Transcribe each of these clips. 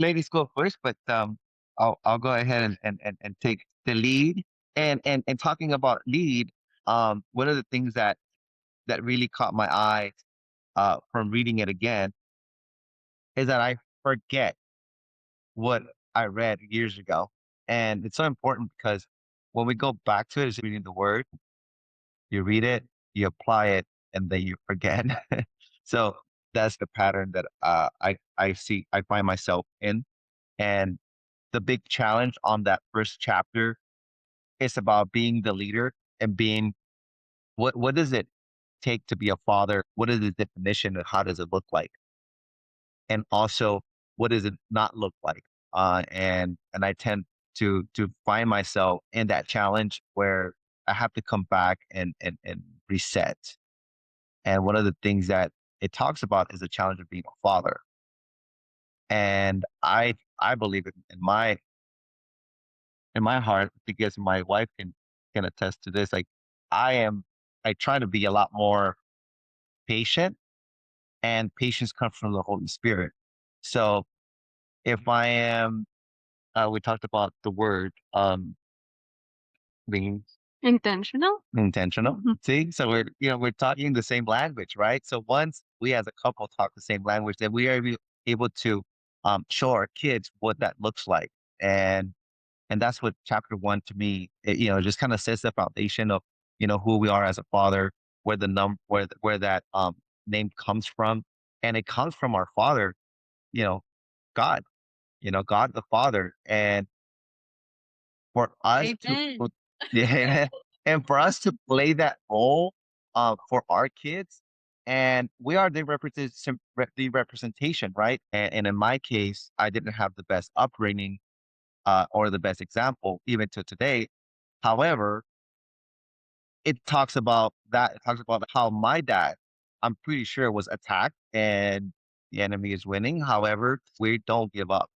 ladies go first, but I'll go ahead and take the lead. And talking about lead, one of the things that really caught my eye from reading it again is that I forget what I read years ago. And it's so important because when we go back to it, it's reading the word, you read it, you apply it, and then you forget. So that's the pattern that I find myself in. And the big challenge on that first chapter is about being the leader and being what does it take to be a father? What is the definition and how does it look like? And also what does it not look like? And I tend to find myself in that challenge where I have to come back and reset. And one of the things that it talks about is the challenge of being a father. And I believe in my heart, because my wife can attest to this, like I am I try to be a lot more patient, and patience comes from the Holy Spirit. So if I am we talked about the word being Intentional? intentional. Mhm. See, so we're talking the same language, right? So once we as a couple talk the same language, then we are able to show our kids what that looks like. And that's what chapter one to me, just kind of sets the foundation of, who we are as a father, where the where that name comes from. And it comes from our father, you know, God, God the Father. And for us to Amen. yeah, and for us to play that role for our kids, and we are the representation, right? And in my case, I didn't have the best upbringing or the best example even to today. However, it talks about how my dad, I'm pretty sure, was attacked and the enemy is winning. However, we don't give up.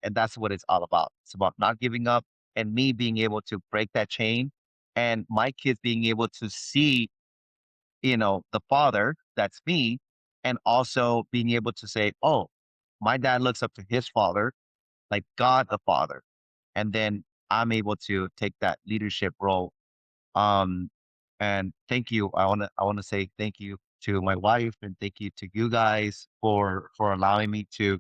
And that's what it's all about. It's about not giving up and me being able to break that chain and my kids being able to see, the father, that's me, and also being able to say, oh, my dad looks up to his father, like God the Father. And then I'm able to take that leadership role. um, and thank you. I wanna say thank you to my wife and thank you to you guys for allowing me to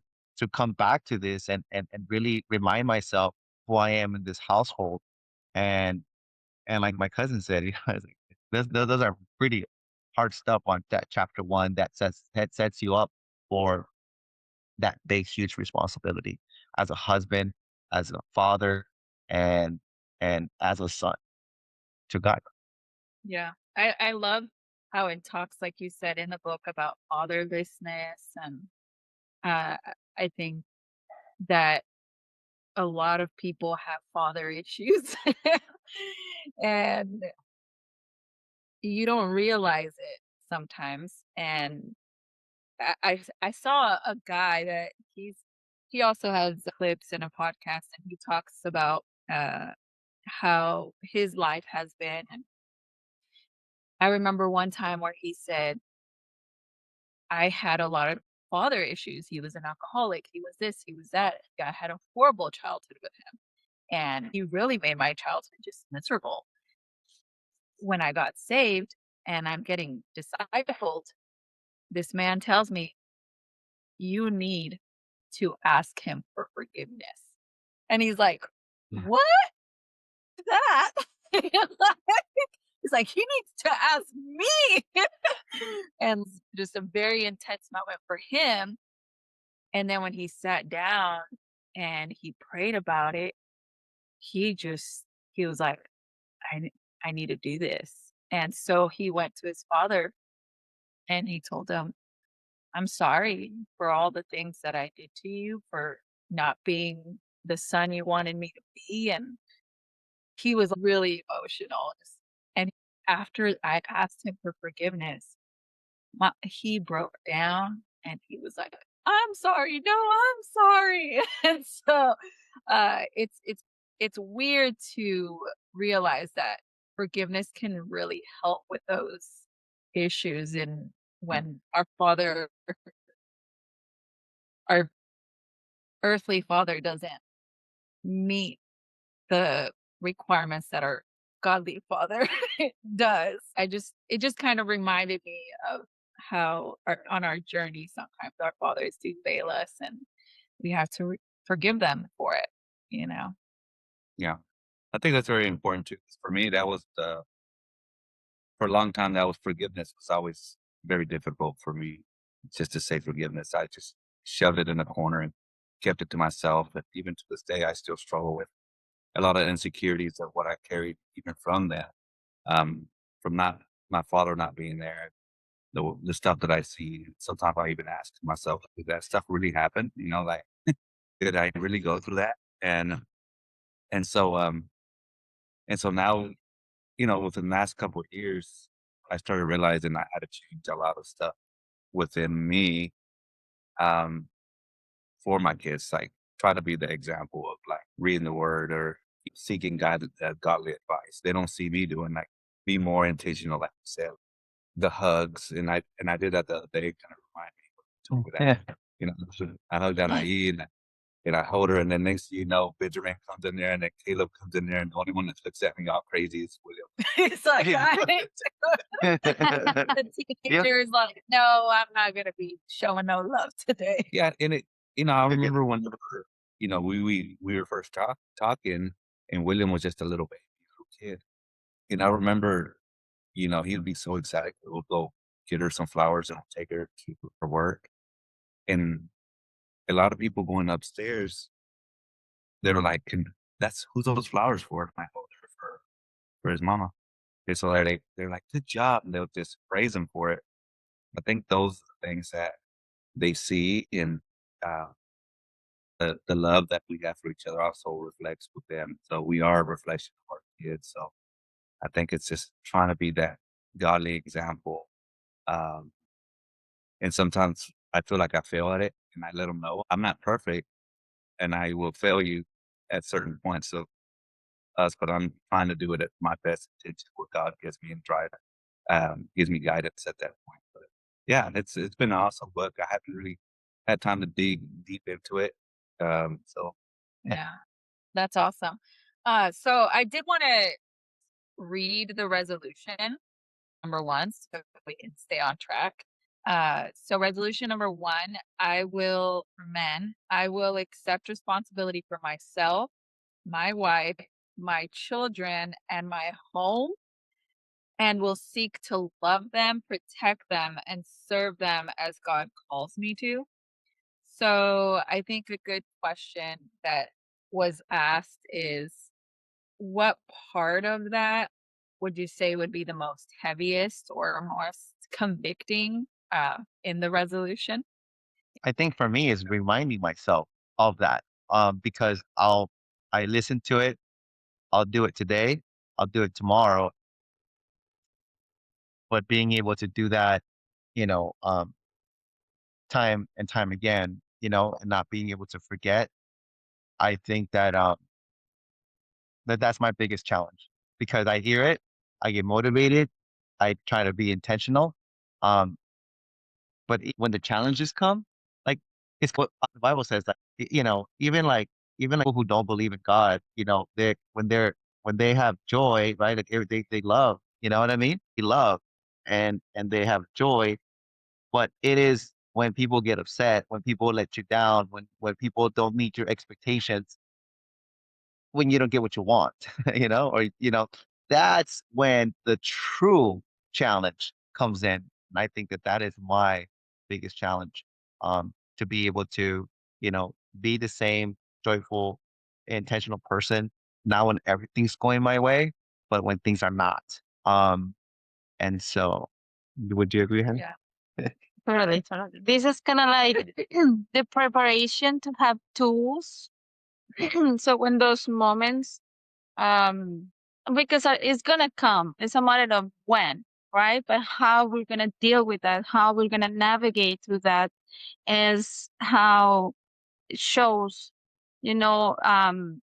come back to this and really remind myself who I am in this household. And and like my cousin said, I was like, those are pretty hard stuff on that chapter one that sets you up for that big, huge responsibility as a husband, as a father, and and as a son to God. Yeah. I love how it talks, like you said in the book, about fatherlessness. And uh, I think that a lot of people have father issues. And you don't realize it sometimes. And I saw a guy that he also has clips in a podcast, and he talks about how his life has been. And I remember one time where he said, I had a lot of father issues. He was an alcoholic. He was this, he was that. I had a horrible childhood with him. And he really made my childhood just miserable. When I got saved and I'm getting discipled, this man tells me, you need to ask him for forgiveness. And he's like, Yeah. what? That? He's like, he needs to ask me. And just a very intense moment for him. And then when he sat down and he prayed about it, he was like, I, ne- I need to do this. And so he went to his father and he told him, I'm sorry for all the things that I did to you, for not being the son you wanted me to be. And he was really emotional. And after I asked him for forgiveness, he broke down and he was like, "I'm sorry. No, I'm sorry." And so, it's weird to realize that forgiveness can really help with those issues. And when our earthly father doesn't meet the requirements that our godly father does. It just kind of reminded me of how on our journey sometimes our fathers do fail us and we have to forgive them for it, you know? Yeah. I think that's very important too. 'Cause for me, that was for a long time, that was forgiveness was always very difficult for me just to say forgiveness. I just shoved it in a corner and kept it to myself. And even to this day, I still struggle with a lot of insecurities of what I carried even from that, um, from not my father not being there. The stuff that I see, sometimes I even ask myself, did that stuff really happen? You know, like, did I really go through that? And so, and so now, within the last couple of years, I started realizing I had to change a lot of stuff within me, um, for my kids. Like, try to be the example of like reading the word or seeking godly advice. They don't see me doing like be more intentional, like you said, the hugs, and I did that the other day. Kind of remind me when you told me that. Yeah. I hugged Anaí and I hold her, and then next thing you know, Benjamin comes in there, and then Caleb comes in there, and the only one that looks at me all crazy is William. It's like, I the Yeah. teenager is like, "No, I'm not gonna be showing no love today." Yeah, and I remember whenever, we were first talking, and William was just a little baby, little kid, and I remember, he'd be so excited. We'll go get her some flowers, and I'll take her to her work, and a lot of people going upstairs, they were like, "Can that's who's those flowers for?" And I told her for his mama. And so they're like, "Good job," and they'll just praise him for it. I think those are the things that they see in, uh the love that we have for each other also reflects with them. So we are a reflection of our kids. So I think it's just trying to be that godly example. Um, and sometimes I feel like I fail at it and I let them know I'm not perfect and I will fail you at certain points of us, but I'm trying to do it at my best intention, what God gives me and gives me guidance at that point. But yeah, it's been an awesome book. I haven't really had time to dig deep into it. So yeah. Yeah, that's awesome. So I did wanna read the resolution, number 1, so we can stay on track. So resolution number 1, I will accept responsibility for myself, my wife, my children, and my home, and will seek to love them, protect them, and serve them as God calls me to. So I think a good question that was asked is, what part of that would you say would be the most heaviest or most convicting in the resolution? I think for me is reminding myself of that, because I listen to it. I'll do it today. I'll do it tomorrow. But being able to do that, you know, um, time and time again, and not being able to forget, I think that that's my biggest challenge because I hear it, I get motivated, I try to be intentional, um, but when the challenges come, like it's what the Bible says that even like people who don't believe in God, when they have joy, right? Like they love, you know what I mean? They love and they have joy, but it is when people get upset, when people let you down, when people don't meet your expectations, when you don't get what you want, that's when the true challenge comes in. And I think that that is my biggest challenge, to be able to, be the same joyful, intentional person, not when everything's going my way, but when things are not. And so, would you agree, Hen? Yeah. Totally, totally. This is kind of like the preparation to have tools. So when those moments, um, because it's gonna come, it's a matter of when, right? But how we're gonna deal with that, how we're gonna navigate through that, is how it shows,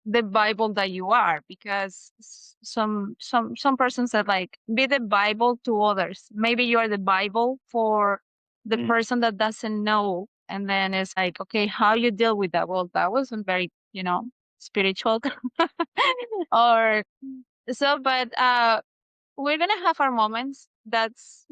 the Bible that you are. Because some person said like, be the Bible to others. Maybe you are the Bible for the person that doesn't know And then it's like, okay, how you deal with that? Well, that wasn't very, spiritual. Or so, but we're gonna have our moments. That's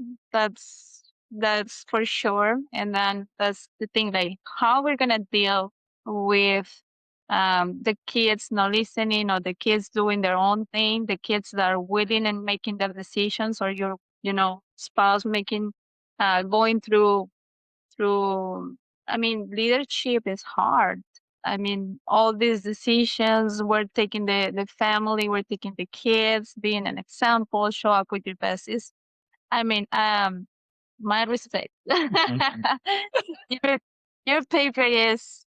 for sure. And then that's the thing, like how we're gonna deal with the kids not listening, or the kids doing their own thing, the kids that are willing and making their decisions, or your spouse making going through. I mean, leadership is hard. I mean, all these decisions, we're taking the family, we're taking the kids, being an example, show up with your best is, I mean, my respect. your your paper is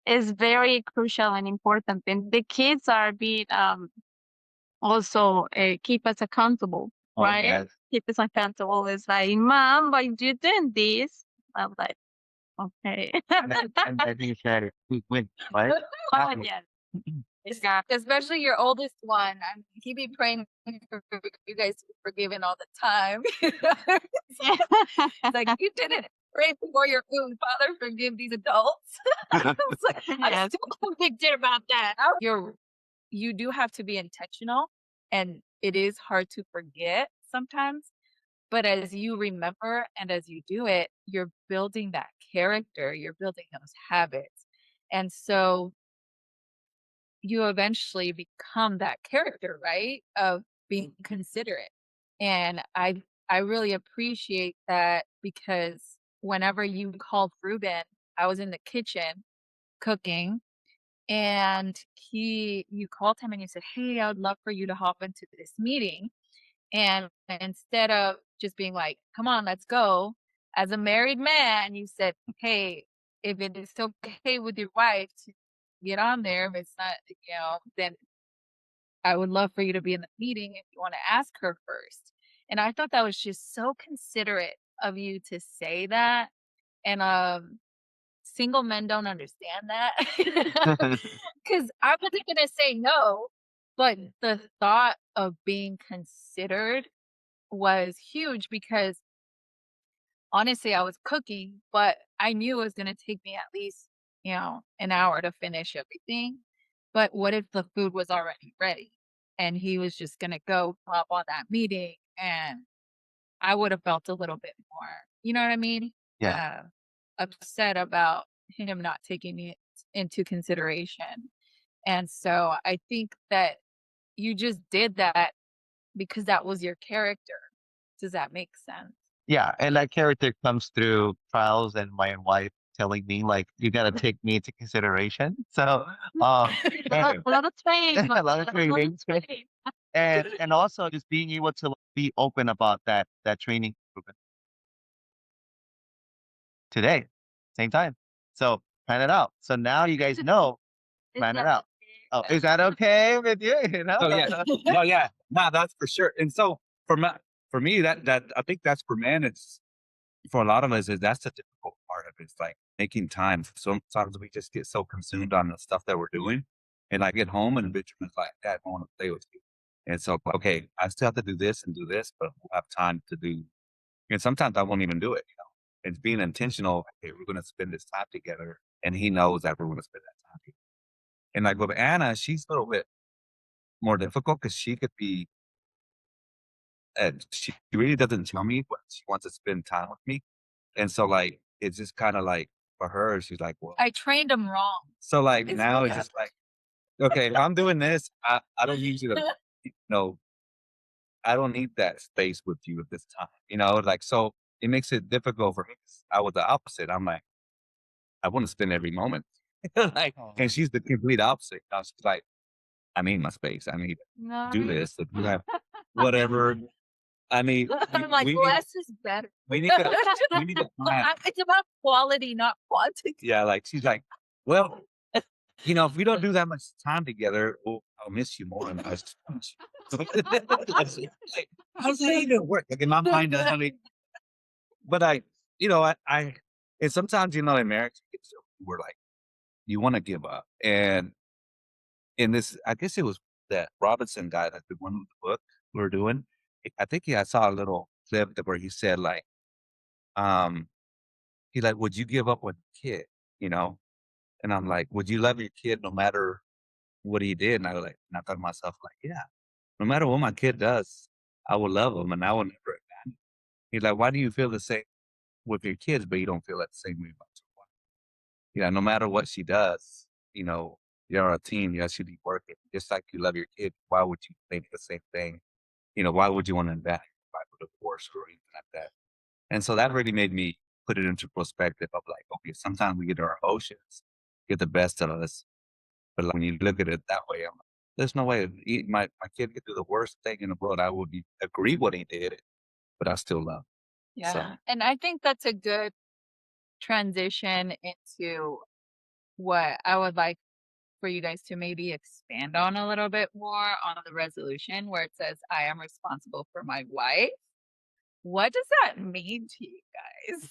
very crucial and important, and the kids are being also keep us accountable, Oh, right? yes. Keep us accountable. It's like, Mom, why you doing this? I'm like, okay. And then you said, "We win, right?" Oh, yes. Yeah. Especially your oldest one. I mean, he be praying for you guys to be forgiven all the time. It's like, you didn't pray before your food. Father, forgive these adults. It's like, I'm Yes. still convicted about that. You do have to be intentional, and it is hard to forget sometimes. But as you remember and as you do it, you're building that character, you're building those habits. And so you eventually become that character, right? Of being considerate. And I really appreciate that, because whenever you called Ruben, I was in the kitchen cooking, and you called him and you said, "Hey, I would love for you to hop into this meeting." And instead of just being like, "Come on, let's go," as a married man, you said, "Hey, if it is okay with your wife to get on there, if it's not, then I would love for you to be in the meeting if you want to ask her first." And I thought that was just so considerate of you to say that. And single men don't understand that. Because I wasn't gonna say no, but the thought of being considered was huge, because honestly, I was cooking, but I knew it was gonna take me at least, an hour to finish everything. But what if the food was already ready and he was just gonna go hop on that meeting, and I would have felt a little bit more, you know what I mean? Yeah. Uh, Upset about him not taking it into consideration. And so I think that you just did that because that was your character. Does that make sense? Yeah, and that character comes through trials and my wife telling me like you gotta take me into consideration. So and A lot of training. a lot of trainings, right? And also just being able to be open about that training today, same time. So plan it out. So now you guys know, Is plan it that out. Oh, is that okay with you? You know? Oh yeah, no, yeah, no, that's for sure. And so for me, that I think that's for men. It's for a lot of us is that's the difficult part of it. It's like making time. Sometimes we just get so consumed on the stuff that we're doing, and I get home and Benjamin's like, "Dad, I want to play with you." And so, okay, I still have to do this and do this, but we'll have time to do. And sometimes I won't even do it. It's being intentional. Okay, we're going to spend this time together, and he knows that we're going to spend that time together. And like with Anna, she's a little bit more difficult because she could be. She really doesn't tell me what she wants to spend time with me. And so, like, it's just kinda like for her, she's like, "Well." I trained him wrong. So, like, Is now what it's just like, "Okay, if I'm doing this, I don't need you to, you know, I don't need that space with you at this time." Like, so it makes it difficult for me 'cause I was the opposite. I'm like, "I wanna spend every moment." Like, and she's the complete opposite. She's like, "I need my space. I need to No, do this. If you have whatever." I mean, I'm like, we need less is better. we need to we need to plan. It's about quality, not quantity. Yeah, like, she's like, "Well, if we don't do that much time together, well, I'll miss you more and I just like, how's that even work? Like in my mind, I mean, but I and sometimes, in marriage, it's we're like, you want to give up. And in this, I guess it was that Robinson guy that the one with the book we were doing. I think I saw a little clip where he said like, um, He's like, "Would you give up on your kid?" You know? And I'm like, "Would you love your kid no matter what he did?" And I was like, and I thought to myself, like, "Yeah, no matter what my kid does, I will love him and I will never abandon him." He's like, "Why do you feel the same with your kids, but you don't feel that same way about your wife?" Yeah, no matter what she does, you're a team. You guys should be working. Just like you love your kid, why would you think the same thing? Why would you want to invest a divorce or anything like that? And so that really made me put it into perspective of like, okay, sometimes we get our emotions get the best of us. But like, when you look at it that way, I'm like, there's no way my kid could do the worst thing in the world. I would agree what he did, but I still love him. Yeah. So And I think that's a good transition into what I would like for you guys to maybe expand on a little bit more on the resolution where it says, I am responsible for my wife. What does that mean to you guys?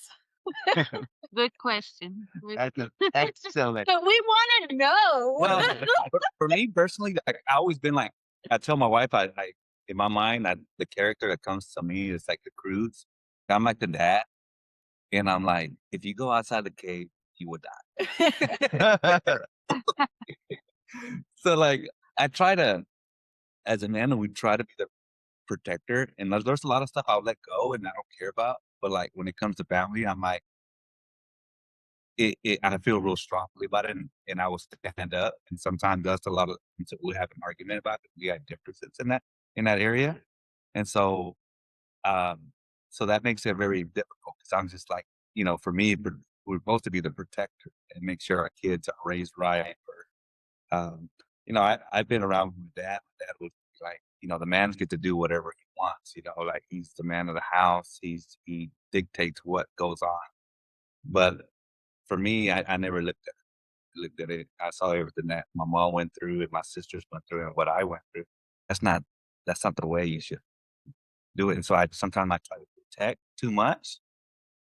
Good question. That's excellent. So we want to know. well, for me personally, I always been like, I tell my wife, I in my mind, the character that comes to me is like the Cruz. I'm like the dad, and I'm like, if you go outside the cave, you would die. So like, I try to, as a man, we try to be the protector, and there's a lot of stuff I'll let go and I don't care about. But like when it comes to family, I'm like, I feel real strongly about it, and I will stand up. And sometimes that's a lot of things that we have an argument about. We have differences in that area, and um, so that makes it very difficult because I'm just like, for me, we're supposed to be the protector and make sure our kids are raised right. I've been around with my dad. My dad was like, the man gets to do whatever he wants. Like he's the man of the house. He dictates what goes on. But for me, I never looked at it. I saw everything that my mom went through and my sisters went through and what I went through. That's not that's not the way you should do it. And so sometimes I try to protect too much,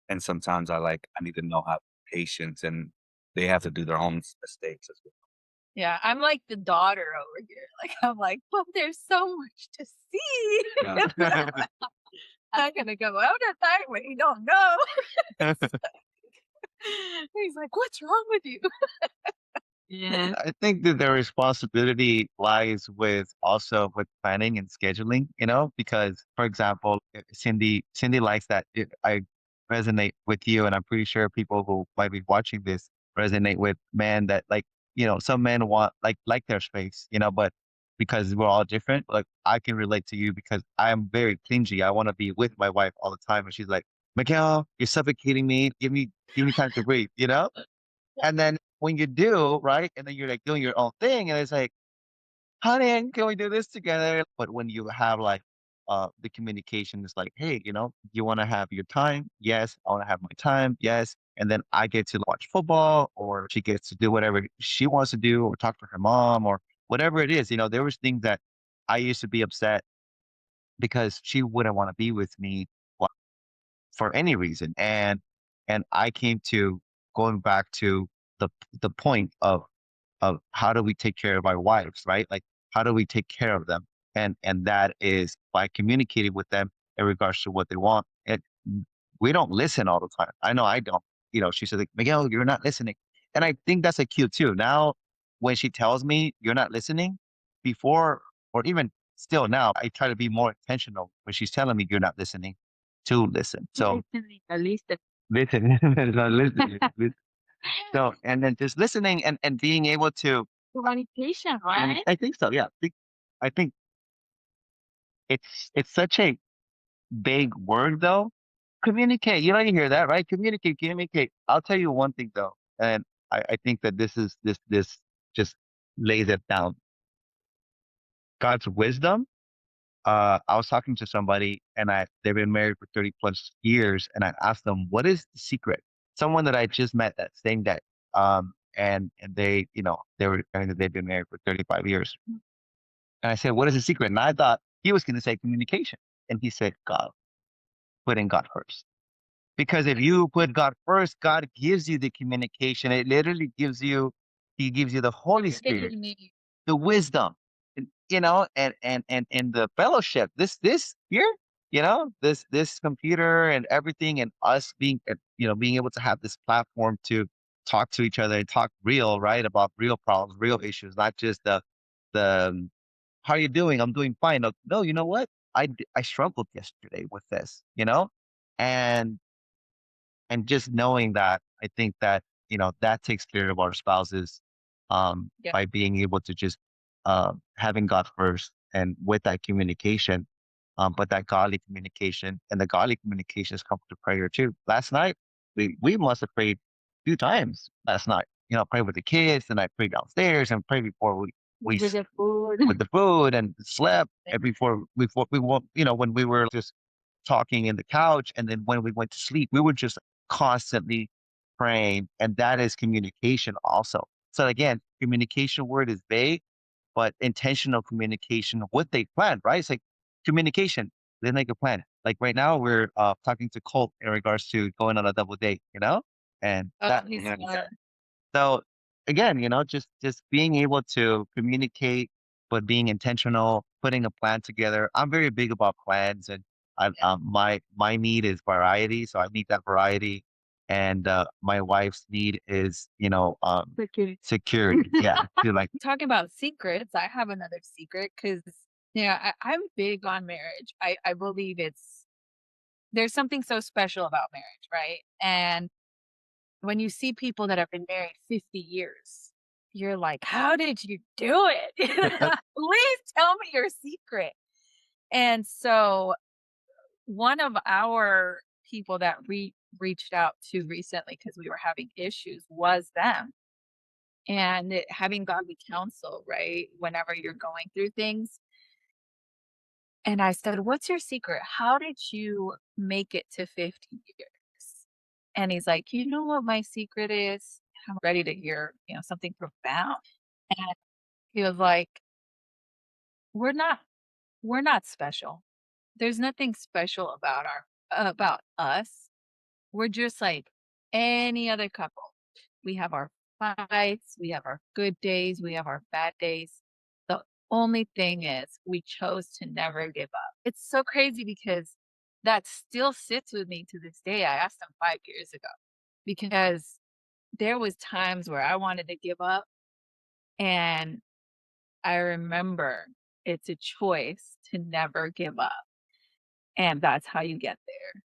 and sometimes I need to know how patience and they have to do their own mistakes as Yeah, I'm like the daughter over here. Like I'm like, well, there's so much to see. well. Yeah. I'm not gonna go out at night when you don't know. He's like, what's wrong with you? Yes. I think that the responsibility lies with planning and scheduling, because for example, Cindy likes that I resonate with you, and I'm pretty sure people who might be watching this resonate with men that like, some men want like their space, but because we're all different, like I can relate to you because I'm very clingy. I want to be with my wife all the time, and she's like, Miguel, you're suffocating me. Give me time to breathe, and then when you do, right, and then you're like doing your own thing, and it's like, honey, can we do this together? But when you have like the communication is like, hey, you want to have your time? Yes, I want to have my time. Yes. And then I get to watch football, or she gets to do whatever she wants to do, or talk to her mom, or whatever it is. There was things that I used to be upset because she wouldn't want to be with me for any reason. And I came to going back to the the point of how do we take care of our wives, right? Like how do we take care of them? And that is by communicating with them in regards to what they want. And we don't listen all the time. I know I don't. She said like, Miguel, you're not listening. And I think that's a cue too. Now when she tells me you're not listening, before or even still now, I try to be more intentional when she's telling me you're not listening to listen. So Listening, at least the listen, so listen, listen. So and then just listening and being able to communication, right? I think so, yeah. I think it's such a big word though. Communicate. You hear that, right? Communicate, communicate. I'll tell you one thing though, and I think that this just lays it down. God's wisdom. I was talking to somebody and they've been married for 30 plus years, and I asked them, what is the secret? Someone that I just met that saying that and they, they were saying that they've been married for 35 years. And I said, what is the secret? And I thought he was going to say communication. And he said, God, putting God first. Because if you put God first, God gives you the communication. It literally He gives you the Holy Everything Spirit, you need. the wisdom, and the fellowship. This here. this computer and everything, and us being being able to have this platform to talk to each other and talk real, right, about real problems, real issues, not just the how are you doing? I'm doing fine. No, no, you know what? I struggled yesterday with this, and just knowing that, I think that, that takes care of our spouses, Yeah. by being able to just, having God first and with that communication, but that godly communication, and the godly communications come to prayer too. Last night, we must have prayed a few times last night. Prayed with the kids, and I prayed downstairs and prayed before we With the food. with the food, and slept, and before we went, when we were just talking in the couch, and then when we went to sleep, we were just constantly praying, and that is communication also. So again, communication word is vague, but intentional communication with a plan, right? It's like communication, then make a plan. Like right now, we're talking to Colt in regards to going on a double date, and Oh, that. he's Yeah. fun. So again, just being able to communicate, but being intentional, putting a plan together. I'm very big about plans, and my need is variety, so I need that variety, and my wife's need is Security. security. Yeah, feel like Talking about secrets, I have another secret because I'm big on marriage. I believe there's something so special about marriage, right? And when you see people that have been married 50 years, you're like, how did you do it? Please tell me your secret. And so one of our people that we reached out to recently because we were having issues was them. And having godly counsel, right? Whenever you're going through things. And I said, what's your secret? How did you make it to 50 years? And he's like, you know what my secret is? I'm ready to hear, something profound. And he was like, we're not we're not special. There's nothing special about us. We're just like any other couple. We have our fights, we have our good days, we have our bad days. The only thing is we chose to never give up. It's so crazy because that still sits with me to this day. I asked him 5 years ago because there was times where I wanted to give up, and I remember it's a choice to never give up, and that's how you get there.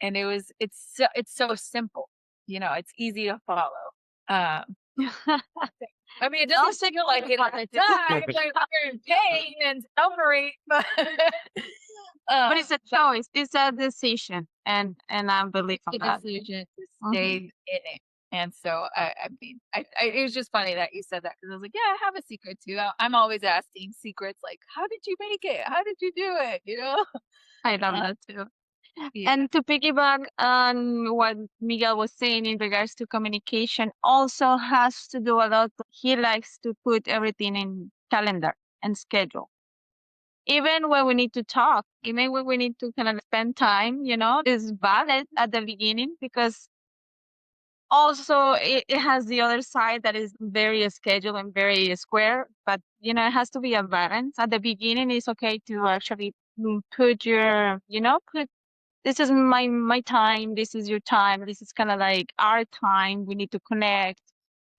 And it's so simple, it's easy to follow. Um, I mean, it doesn't feel like it at the time, like you're in pain and suffering, but But it's a choice. It's a decision, and I believe on it's a that. decision to Mhm. stay in it. And so I mean, it was just funny that you said that because I was like, yeah, I have a secret too. I'm always asking secrets like, how did you make it? How did you do it? I love Uh, that too. yeah. And to piggyback on what Miguel was saying in regards to communication, also has to do a lot. He likes to put everything in calendar and schedule. Even when we need to talk, even when we need to kind of spend time, is valid at the beginning because also it has the other side that is very scheduled and very square, but it has to be a balance. At the beginning, it's okay to actually put your, put this is my time, this is your time, this is kind of like our time. We need to connect,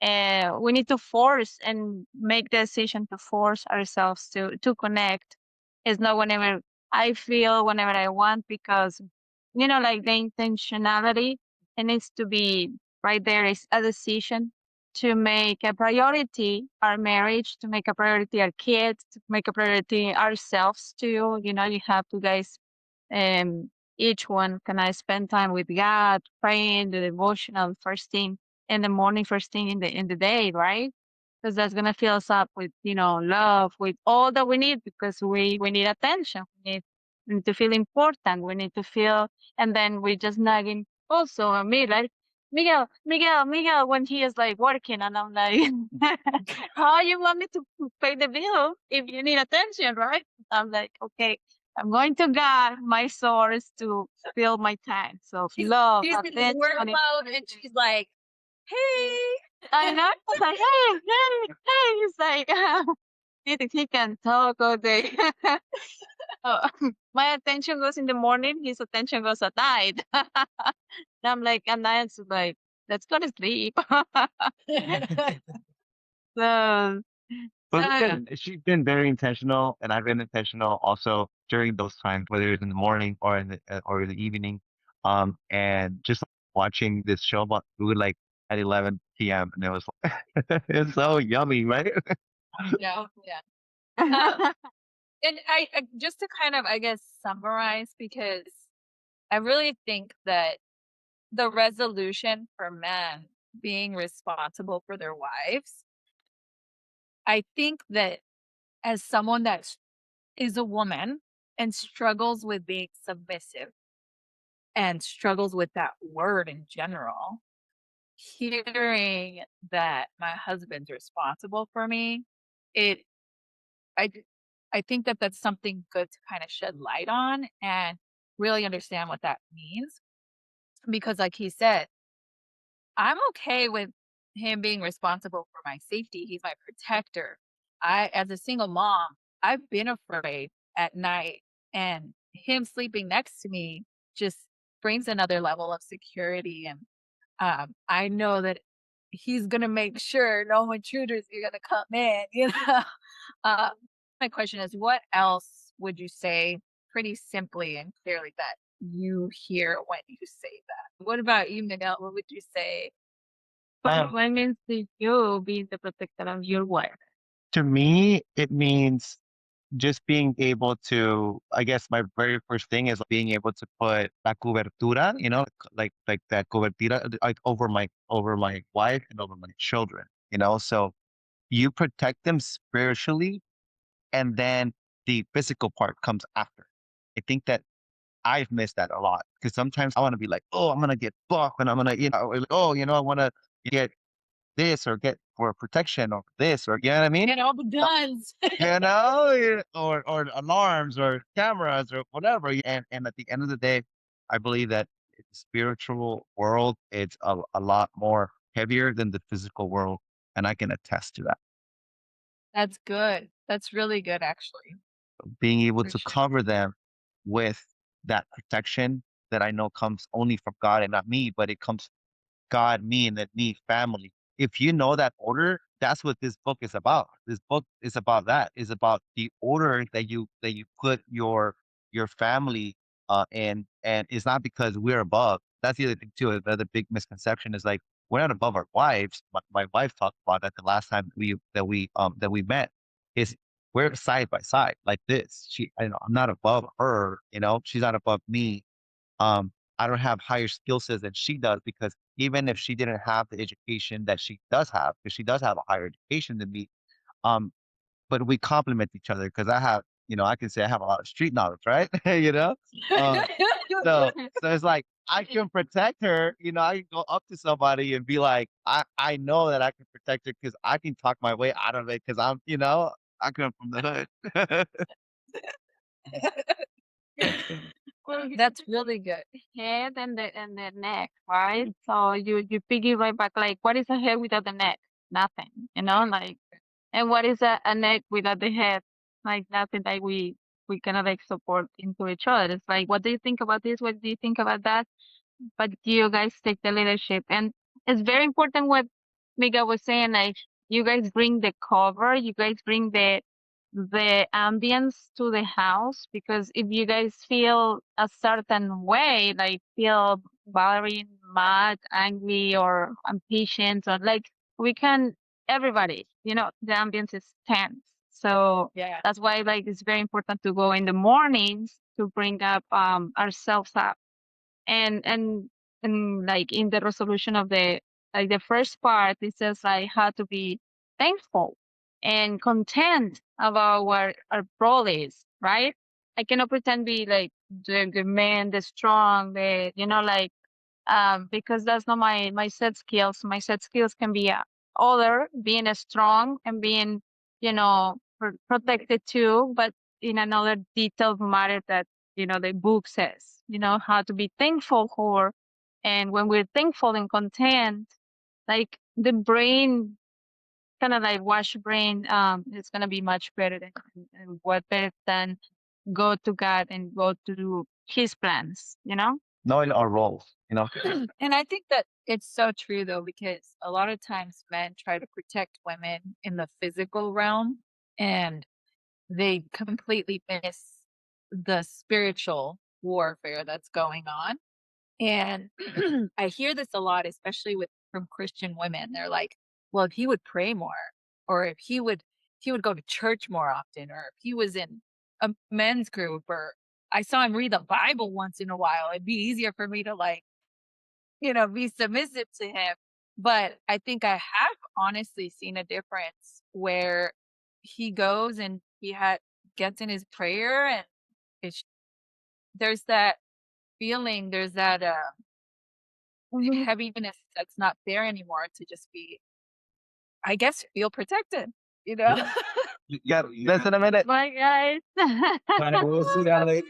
and we need to force and make the decision to force ourselves to connect. It's not whenever I feel, whenever I want, because like the intentionality, it needs to be right there. Is a decision to make a priority our marriage, to make a priority our kids, to make a priority ourselves too. You have to guys, um each one can I spend time with God, praying the devotional first thing in the morning, first thing in the day, right? Because that's gonna fill us up with love, with all that we need, because we need attention. We need to feel important. We need to feel, and then we just nagging also me like Miguel when he is like working, and I'm like, how you want me to pay the bill if you need attention, right? I'm like, okay, I'm going to God, my source, to fill my tanks of love, She's in the word attention. mode, and she's like, hey. I know. I was like, hey, hey, hey. He's like, he can talk all day. My attention goes in the morning, his attention goes at night. And I'm like, at night, it's like, let's go to sleep. So, But so she's been very intentional, and I've been intentional also during those times, whether it's in the morning or in the evening. And just watching this show about food like at 11 p.m. and it was it's so yummy, right? Yeah, yeah. Um, and I just to kind of, I guess, summarize, because I really think that the resolution for men being responsible for their wives, I think that as someone that is a woman and struggles with being submissive and struggles with that word in general, hearing that my husband's responsible for me, it I d- I think that that's something good to kind of shed light on and really understand what that means, because like he said, I'm okay with him being responsible for my safety. He's my protector. As a single mom, I've been afraid at night, and him sleeping next to me just brings another level of security. And I know that he's gonna make sure no intruders are gonna come in. Uh, my question is, what else would you say, pretty simply and clearly, that you hear when you say that? What about you, Miguel? What would you say? what means to you be the protector of your wife? To me, it means just being able to, I guess my very first thing is being able to put la cobertura, like that cobertura, like over my wife and over my children, so you protect them spiritually, and then the physical part comes after. I think that I've missed that a lot because sometimes I want to be like, oh, I'm gonna get buck and I'm gonna, or like, oh, I want to get this or get for protection or this or you know what I mean? Get all the guns. Or alarms or cameras or whatever. And at the end of the day, I believe that the spiritual world, it's a lot more heavier than the physical world, and I can attest to that. That's good. That's really good, actually, Being able for to sure. cover them with that protection that I know comes only from God and not me, but it comes God, me, and then me, family. If you know that order, that's what this book is about. This book is about that. Is about the order that you put your family in, and it's not because we're above. That's the other thing too. Another big misconception is like we're not above our wives. My wife talked about that the last time we met. Is we're side by side like this. I'm not above her. She's not above me. I don't have higher skill sets than she does because even if she didn't have the education that she does have, because she does have a higher education than me, um, but we complement each other because I can say I have a lot of street knowledge, right? Um, so it's like I can protect her. I can go up to somebody and be like, I know that I can protect her because I can talk my way out of it because I come from the hood. Well, That's really good. head and the neck, right? So you piggy right back. Like, what is a head without the neck? Nothing, like. And what is a neck without the head? Like nothing. Like we cannot like support into each other. It's like, what do you think about this? What do you think about that? But you guys take the leadership, and it's very important what Mika was saying. Like, you guys bring the cover, you guys bring the ambience to the house, because if you guys feel a certain way, like feel bothering, mad, angry, or impatient, or like, we can, everybody, the ambience is tense. So Yeah. that's why, like, it's very important to go in the mornings to bring up ourselves up, and like in the resolution of the, like, the first part, it says like how to be thankful and content about what our role is, right? I cannot pretend be like the man, the strong, the, like, because that's not my set skills. My set skills can be other, being a strong and being, protected too, but in another detailed matter that, the book says, how to be thankful for. And when we're thankful and content, like, the brain, kind of like wash brain, it's gonna be much better than what better than go to God and go to do His plans. You know. Knowing our roles, And I think that it's so true though, because a lot of times men try to protect women in the physical realm and they completely miss the spiritual warfare that's going on. And I hear this a lot, especially with from Christian women. They're like, well, if he would pray more, or if he would go to church more often, or if he was in a men's group, or I saw him read the Bible once in a while, it'd be easier for me to like, be submissive to him. But I think I have honestly seen a difference where he goes and gets in his prayer and it's there's that feeling, there's that Mhm. heaviness that's not there anymore to just be, I guess, feel protected, you know? yeah. Yeah, less than a minute. Bye, guys. Fine, we'll see you later.